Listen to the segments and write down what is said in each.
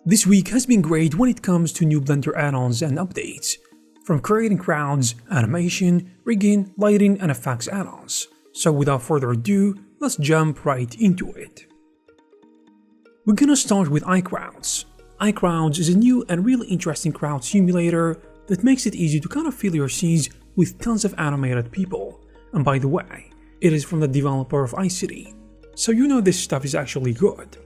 This week has been great when it comes to new Blender add-ons and updates, from creating crowds, animation, rigging, lighting and effects add-ons. So without further ado, let's jump right into it. We're gonna start with Icrowds. Icrowds is a new and really interesting crowd simulator that makes it easy to kind of fill your scenes with tons of animated people. And by the way, it is from the developer of iCity, so you know this stuff is actually good.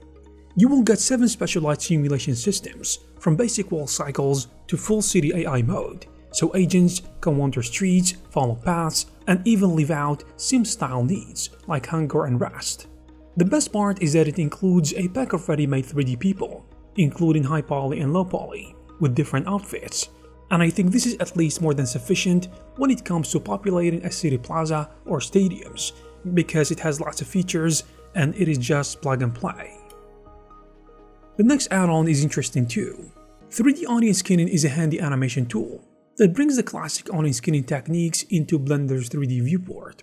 You will get 7 specialized simulation systems, from basic wall cycles to full city AI mode, so agents can wander streets, follow paths, and even live out sim-style needs like hunger and rest. The best part is that it includes a pack of ready-made 3D people, including high poly and low poly, with different outfits. And I think this is at least more than sufficient when it comes to populating a city plaza or stadiums, because it has lots of features and it is just plug and play. The next add-on is interesting too. 3D audience skinning is a handy animation tool that brings the classic audience skinning techniques into Blender's 3D viewport.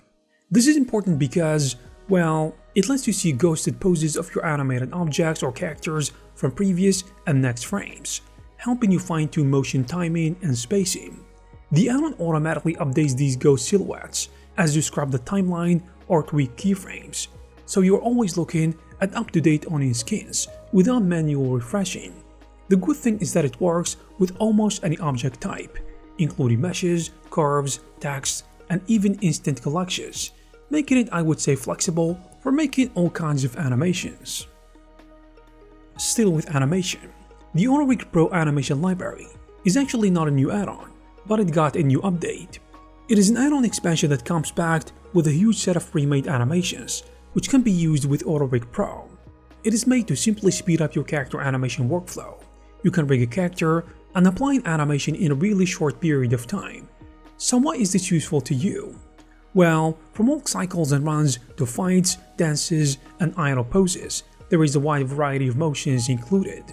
This is important because, well, it lets you see ghosted poses of your animated objects or characters from previous and next frames, helping you fine-tune motion timing and spacing. The add-on automatically updates these ghost silhouettes as you scrub the timeline or tweak keyframes, so you're always looking at up-to-date audience skins without manual refreshing. The good thing is that it works with almost any object type, including meshes, curves, text, and even instant collections, making it, I would say, flexible for making all kinds of animations. Still with animation, the Hdri Pro animation library is actually not a new add-on, but it got a new update. It is an add-on expansion that comes packed with a huge set of pre-made animations, which can be used with Hdri Pro. It is made to simply speed up your character animation workflow. You can rig a character and apply an animation in a really short period of time. So why is this useful to you? Well, from walk cycles and runs to fights, dances, and idle poses, there is a wide variety of motions included.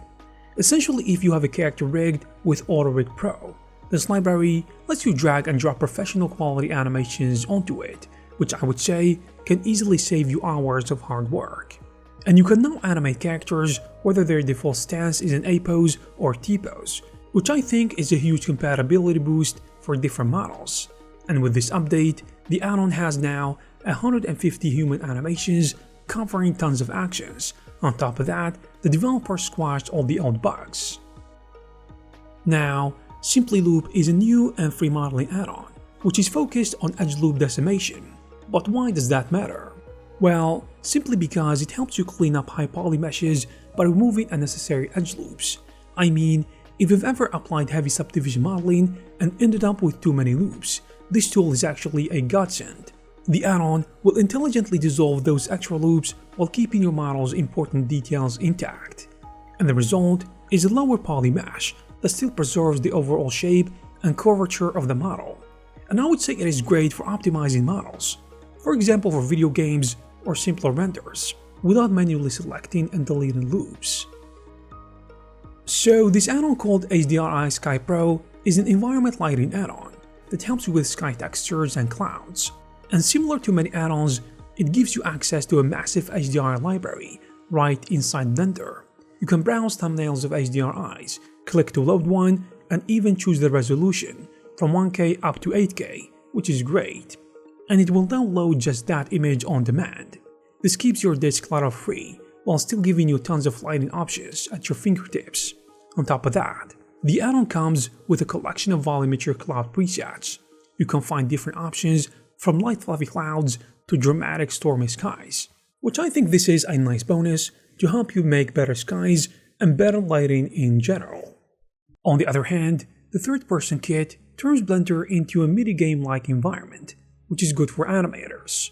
Essentially, if you have a character rigged with Hdri Pro, this library lets you drag and drop professional quality animations onto it, which I would say can easily save you hours of hard work. And you can now animate characters whether their default stance is an A pose or T pose, which I think is a huge compatibility boost for different models. And with this update, the add-on has now 150 human animations covering tons of actions. On top of that, the developer squashed all the old bugs. Now, Simply Loop is a new and free modeling add-on, which is focused on edge loop decimation. But why does that matter? Well, simply because it helps you clean up high poly meshes by removing unnecessary edge loops. I mean, if you've ever applied heavy subdivision modeling and ended up with too many loops, this tool is actually a godsend. The add-on will intelligently dissolve those extra loops while keeping your model's important details intact. And the result is a lower poly mesh that still preserves the overall shape and curvature of the model. And I would say it is great for optimizing models, for example for video games or simpler renders, without manually selecting and deleting loops. So this add-on called Hdri Sky Pro is an environment lighting add-on that helps you with sky textures and clouds. And similar to many add-ons, it gives you access to a massive HDRI library right inside Blender. You can browse thumbnails of HDRIs, click to load one, and even choose the resolution from 1K up to 8K, which is great. And it will now load just that image on demand. This keeps your disk clutter-free while still giving you tons of lighting options at your fingertips. On top of that, the add-on comes with a collection of volumetric cloud presets. You can find different options from light fluffy clouds to dramatic stormy skies, which I think this is a nice bonus to help you make better skies and better lighting in general. On the other hand, the third-person kit turns Blender into a mini-game-like environment, which is good for animators.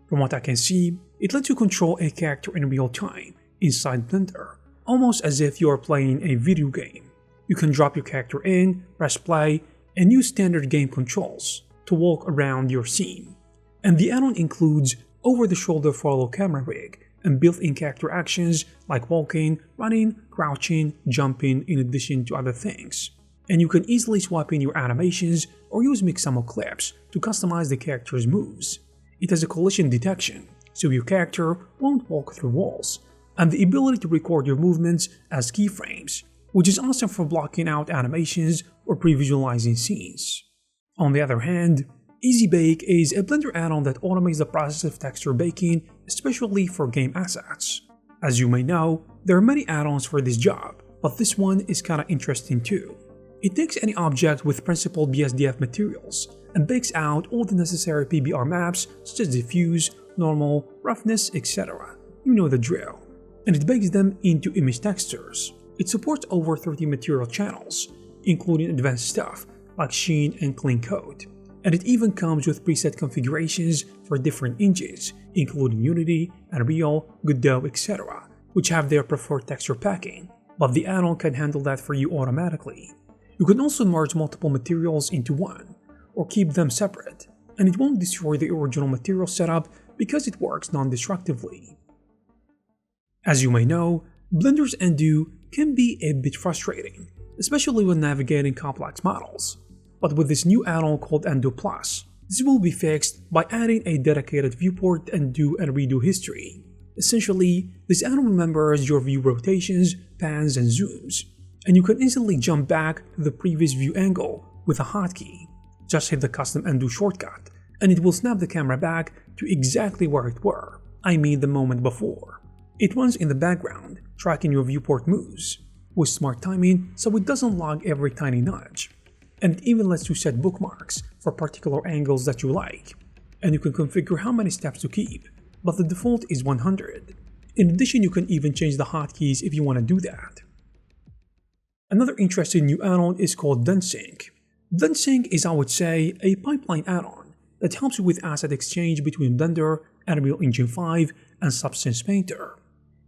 From what I can see, it lets you control a character in real time inside Blender, almost as if you are playing a video game. You can drop your character in, press play, and use standard game controls to walk around your scene. And the add-on includes over-the-shoulder follow camera rig and built-in character actions like walking, running, crouching, jumping, in addition to other things. And you can easily swap in your animations or use Mixamo clips to customize the character's moves. It has a collision detection, so your character won't walk through walls, and the ability to record your movements as keyframes, which is awesome for blocking out animations or pre-visualizing scenes. On the other hand, Ezbake is a Blender add-on that automates the process of texture baking, especially for game assets. As you may know, there are many add-ons for this job, but this one is kinda interesting too. It takes any object with principled BSDF materials and bakes out all the necessary PBR maps such as diffuse, normal, roughness, etc. You know the drill. And it bakes them into image textures. It supports over 30 material channels, including advanced stuff like sheen and clean coat. And it even comes with preset configurations for different engines, including Unity, Unreal, Godot, etc., which have their preferred texture packing, but the add-on can handle that for you automatically. You can also merge multiple materials into one, or keep them separate, and it won't destroy the original material setup because it works non-destructively. As you may know, Blender's undo can be a bit frustrating, especially when navigating complex models. But with this new add-on called Undo Plus, this will be fixed by adding a dedicated viewport undo and redo history. Essentially, this add-on remembers your view rotations, pans, and zooms, and you can instantly jump back to the previous view angle with a hotkey. Just hit the custom undo shortcut, and it will snap the camera back to exactly where it were, I mean the moment before. It runs in the background, tracking your viewport moves, with smart timing so it doesn't log every tiny nudge. And it even lets you set bookmarks for particular angles that you like, and you can configure how many steps to keep, but the default is 100. In addition, you can even change the hotkeys if you want to do that. Another interesting new add-on is called Blendsync. Blendsync is, I would say, a pipeline add-on that helps you with asset exchange between Blender, Unreal Engine 5, and Substance Painter.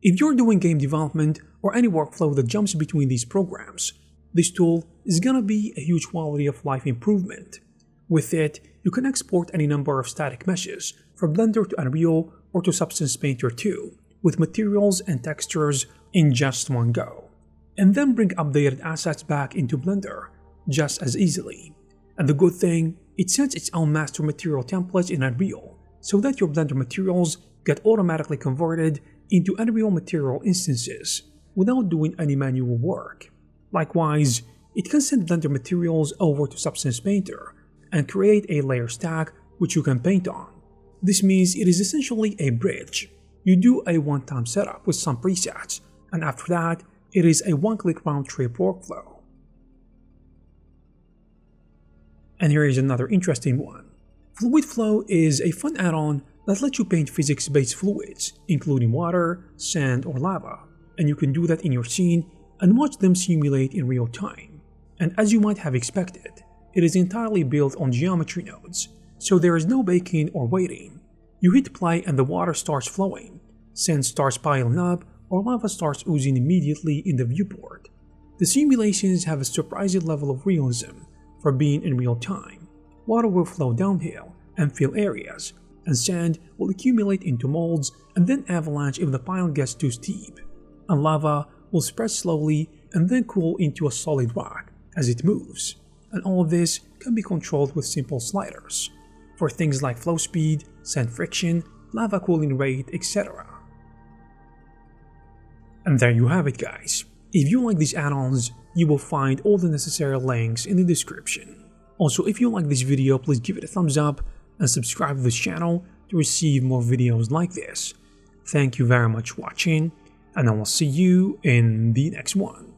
If you're doing game development or any workflow that jumps between these programs, this tool is gonna be a huge quality of life improvement. With it, you can export any number of static meshes from Blender to Unreal or to Substance Painter 2 with materials and textures in just one go, and then bring updated assets back into Blender just as easily. And the good thing, it sends its own master material templates in Unreal so that your Blender materials get automatically converted into Unreal material instances without doing any manual work. Likewise, it can send Blender materials over to Substance Painter and create a layer stack which you can paint on. This means it is essentially a bridge. You do a one-time setup with some presets, and after that, it is a one-click round-trip workflow. And here is another interesting one. Fluid Flow is a fun add-on that lets you paint physics-based fluids, including water, sand, or lava, and you can do that in your scene and watch them simulate in real time. And as you might have expected, it is entirely built on geometry nodes, so there is no baking or waiting. You hit play and the water starts flowing, sand starts piling up, or lava starts oozing immediately in the viewport. The simulations have a surprising level of realism for being in real time. Water will flow downhill and fill areas, and sand will accumulate into molds and then avalanche if the pile gets too steep, and lava will spread slowly and then cool into a solid rock as it moves, and all of this can be controlled with simple sliders for things like flow speed, sand friction, lava cooling rate, etc. And there you have it, guys. If you like these add-ons, you will find all the necessary links in the description. Also, if you like this video, please give it a thumbs up and subscribe to this channel to receive more videos like this. Thank you very much for watching, and I will see you in the next one.